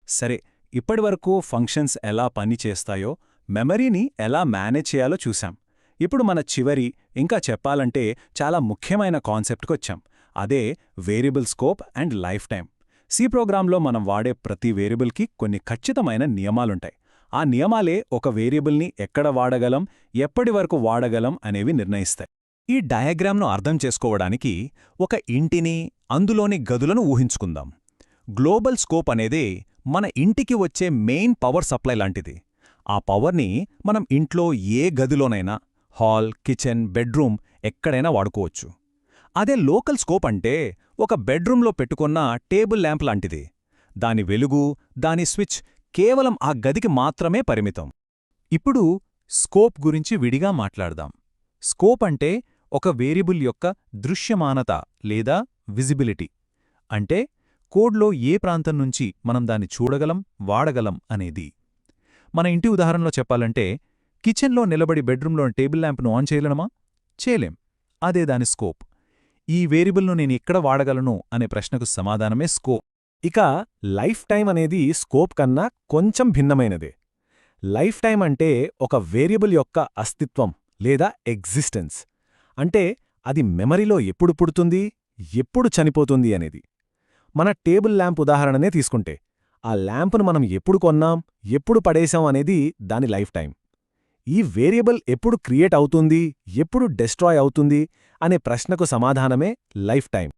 సరే, ఇప్పటివరకు ఫంక్షన్స్ ఎలా పనిచేస్తాయో, మెమరీని ఎలా మేనేజ్ చేయాలో చూశాం. ఇప్పుడు మన చివరి, ఇంకా చెప్పాలంటే చాలా ముఖ్యమైన కాన్సెప్ట్కొచ్చాం. అదే variable scope and lifetime. C ప్రోగ్రాంలో మనం వాడే ప్రతి వేరియబుల్కి కొన్ని ఖచ్చితమైన నియమాలుంటాయి. ఆ నియమాలే ఒక వేరియబుల్ని ఎక్కడ వాడగలం, ఎప్పటి వరకు వాడగలం అనేవి నిర్ణయిస్తాయి. ఈ డయాగ్రామ్ను అర్థం చేసుకోవడానికి ఒక ఇంటిని, అందులోని గదులను ఊహించుకుందాం. గ్లోబల్ స్కోప్ అనేదే మన ఇంటికి వచ్చే మెయిన్ పవర్ సప్లై లాంటిది. ఆ పవర్ని మనం ఇంట్లో ఏ గదిలోనైనా, హాల్, కిచెన్, బెడ్రూమ్ ఎక్కడైనా వాడుకోవచ్చు. అదే లోకల్ స్కోప్ అంటే ఒక బెడ్రూంలో పెట్టుకున్న టేబుల్ ల్యాంప్ లాంటిది. దాని వెలుగు, దాని స్విచ్ కేవలం ఆ గదికి మాత్రమే పరిమితం. ఇప్పుడు స్కోప్ గురించి విడిగా మాట్లాడదాం. స్కోప్ అంటే ఒక వేరియబుల్ యొక్క దృశ్యమానత లేదా విజిబిలిటీ. అంటే కోడ్లో ఏ ప్రాంతం నుంచి మనం దాన్ని చూడగలం, వాడగలం అనేది. మన ఇంటి ఉదాహరణలో చెప్పాలంటే, కిచెన్లో నిలబడి బెడ్రూంలోని టేబుల్ ల్యాంప్ను ఆన్ చేయగలమా? చేయలేం. అదే దాని స్కోప్. ఈ వేరియబుల్ను నేనెక్కడ వాడగలను అనే ప్రశ్నకు సమాధానమే స్కోప్. ఇక లైఫ్ టైం అనేది స్కోప్ కన్నా కొంచెం భిన్నమైనదే. లైఫ్ టైం అంటే ఒక వేరియబుల్ యొక్క అస్తిత్వం లేదా ఎగ్జిస్టెన్స్. అంటే అది మెమరీలో ఎప్పుడు పుడుతుంది, ఎప్పుడు చనిపోతుంది అనేది. మన టేబుల్ ల్యాంప్ ఉదాహరణనే తీసుకుంటే, ఆ ల్యాంప్ను మనం ఎప్పుడు కొన్నాం, ఎప్పుడు పడేశాం అనేది దాని లైఫ్ టైం. ఈ వేరియబుల్ ఎప్పుడు క్రియేట్ అవుతుంది, ఎప్పుడు డెస్ట్రాయ్ అవుతుంది అనే ప్రశ్నకు సమాధానమే లైఫ్ టైం.